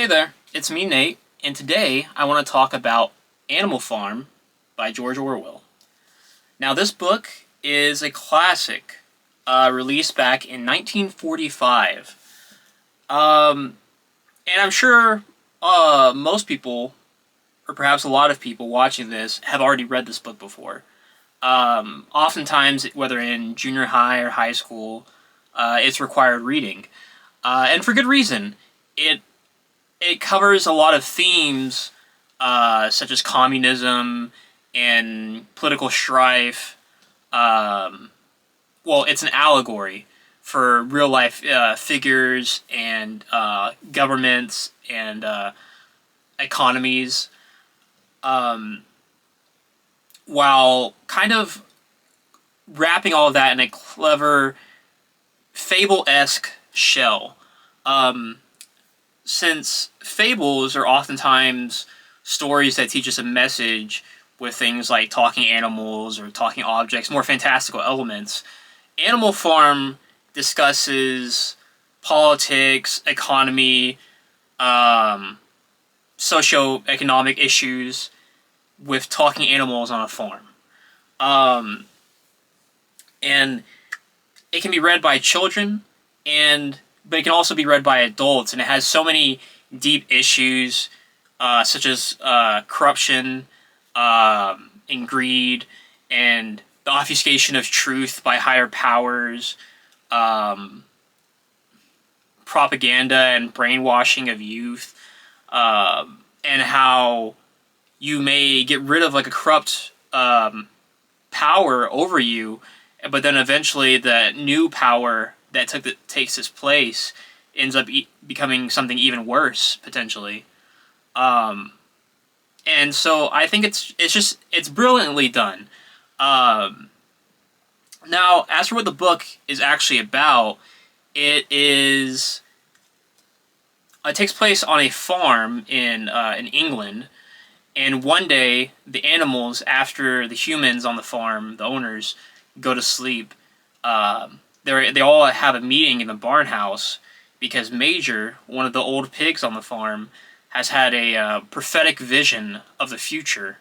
Hey there, it's me, Nate, and today I want to talk about Animal Farm by George Orwell. Now, this book is a classic, released back in 1945. And I'm sure most people, or perhaps a lot of people watching this, have already read this book before. Oftentimes, whether in junior high or high school, it's required reading. And for good reason. It covers a lot of themes such as communism and political strife. Well, it's an allegory for real life figures and governments and economies, while kind of wrapping all of that in a clever fable-esque shell. Since fables are oftentimes stories that teach us a message with things like talking animals or talking objects, more fantastical elements, Animal Farm discusses politics, economy, socio-economic issues with talking animals on a farm. And it can be read by children, but it can also be read by adults, and it has so many deep issues, such as corruption, and greed, and the obfuscation of truth by higher powers, propaganda and brainwashing of youth, and how you may get rid of like a corrupt power over you, but then eventually the new power that takes its place ends up becoming something even worse, potentially. And so I think it's brilliantly done. Now, as for what the book is actually about, it takes place on a farm in England, and one day the animals, after the humans on the farm, the owners, go to sleep, they all have a meeting in the barn house because Major, one of the old pigs on the farm, has had a prophetic vision of the future,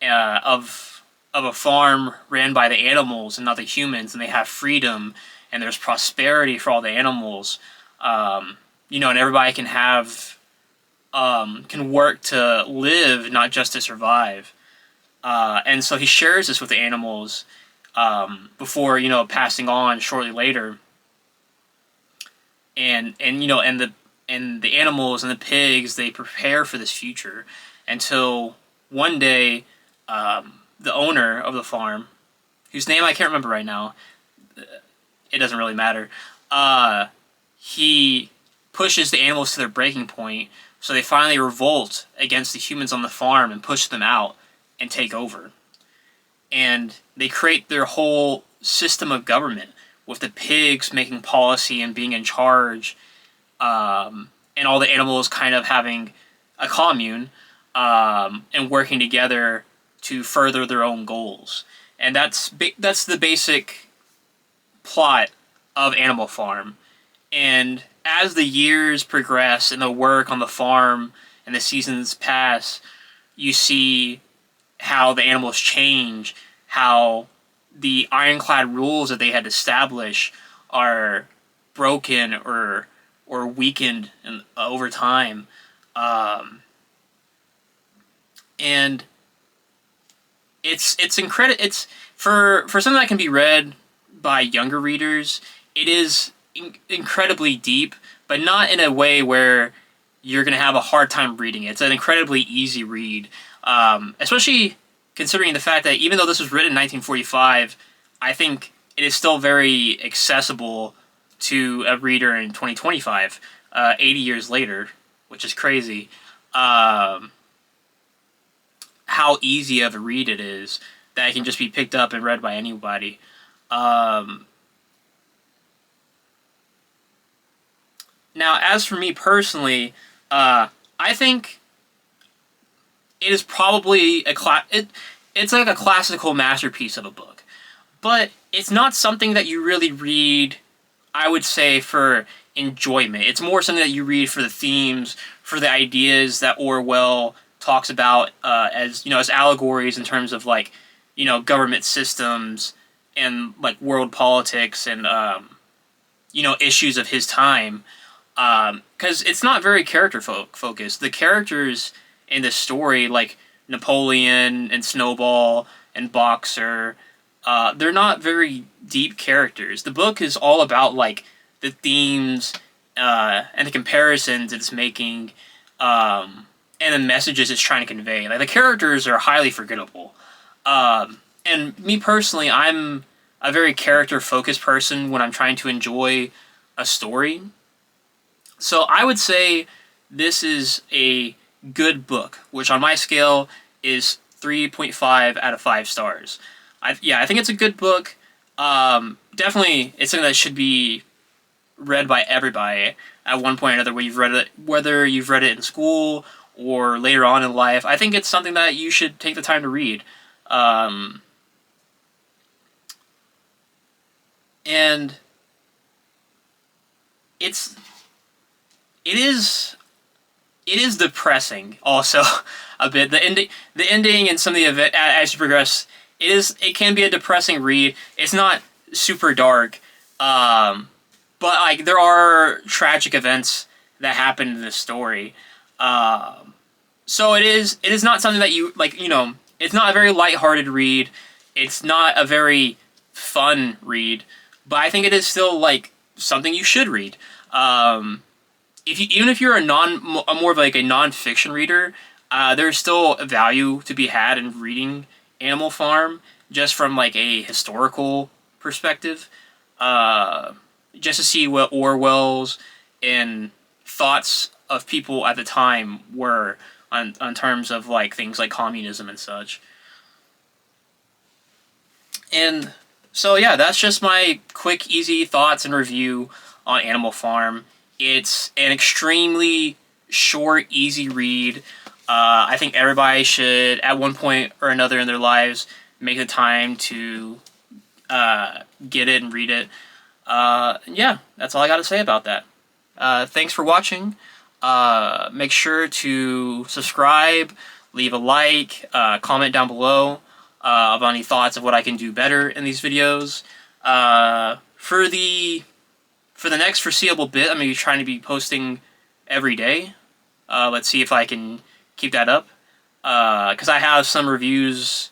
of a farm ran by the animals and not the humans, and they have freedom and there's prosperity for all the animals, and everybody can work to live, not just to survive. And so he shares this with the animals, before passing on shortly later, and the animals and the pigs, they prepare for this future until one day, the owner of the farm, whose name I can't remember right now, it doesn't really matter, he pushes the animals to their breaking point, so they finally revolt against the humans on the farm and push them out and take over. And they create their whole system of government, with the pigs making policy and being in charge, and all the animals kind of having a commune, and working together to further their own goals. And that's the basic plot of Animal Farm. And as the years progress and the work on the farm and the seasons pass, you see how the animals change, how the ironclad rules that they had established are broken or weakened over time, and it's incredible. It's for something that can be read by younger readers. It is incredibly deep, but not in a way where you're going to have a hard time reading it. It's an incredibly easy read, especially considering the fact that even though this was written in 1945, I think it is still very accessible to a reader in 2025, 80 years later, which is crazy. How easy of a read it is, that it can just be picked up and read by anybody. Now, as for me personally, I think it is probably it's like a classical masterpiece of a book. But it's not something that you really read, I would say, for enjoyment. It's more something that you read for the themes, for the ideas that Orwell talks about as as allegories in terms of like government systems and like world politics and issues of his time, because it's not very character focused. The characters in the story, like Napoleon and Snowball and Boxer, they're not very deep characters. The book is all about like the themes and the comparisons it's making, and the messages it's trying to convey. Like the characters are highly forgettable. And me personally, I'm a very character-focused person when I'm trying to enjoy a story. So I would say this is a good book, which on my scale is 3.5 out of 5 stars. I think it's a good book. Definitely, it's something that should be read by everybody at one point or another, whether you've read it in school or later on in life. I think it's something that you should take the time to read. And it is depressing also a bit. The ending and some of the event as you progress, it can be a depressing read. It's not super dark, but like there are tragic events that happen in this story. So it is not something that you like. It's not a very lighthearted read. It's not a very fun read, but I think it is still like something you should read. Even if you're more of like a non-fiction reader, there's still a value to be had in reading Animal Farm just from like a historical perspective, just to see what Orwell's and thoughts of people at the time were on terms of like things like communism and such. And so yeah, that's just my quick, easy thoughts and review on Animal Farm. It's an extremely short, easy read. I think everybody should, at one point or another in their lives, make the time to get it and read it. Yeah, that's all I got to say about that. Thanks for watching. Make sure to subscribe, leave a like, comment down below about any thoughts of what I can do better in these videos. For the next foreseeable bit, I'm going to be trying to be posting every day. Let's see if I can keep that up. Because I have some reviews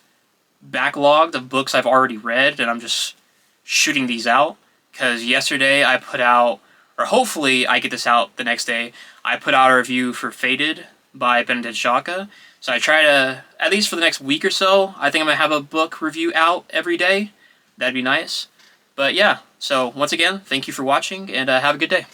backlogged of books I've already read, and I'm just shooting these out. Because yesterday I put out, or hopefully I get this out the next day, I put out a review for Fated by Benedict Xhaka. So I try to, at least for the next week or so, I think I'm going to have a book review out every day. That'd be nice. But yeah, so once again, thank you for watching, and have a good day.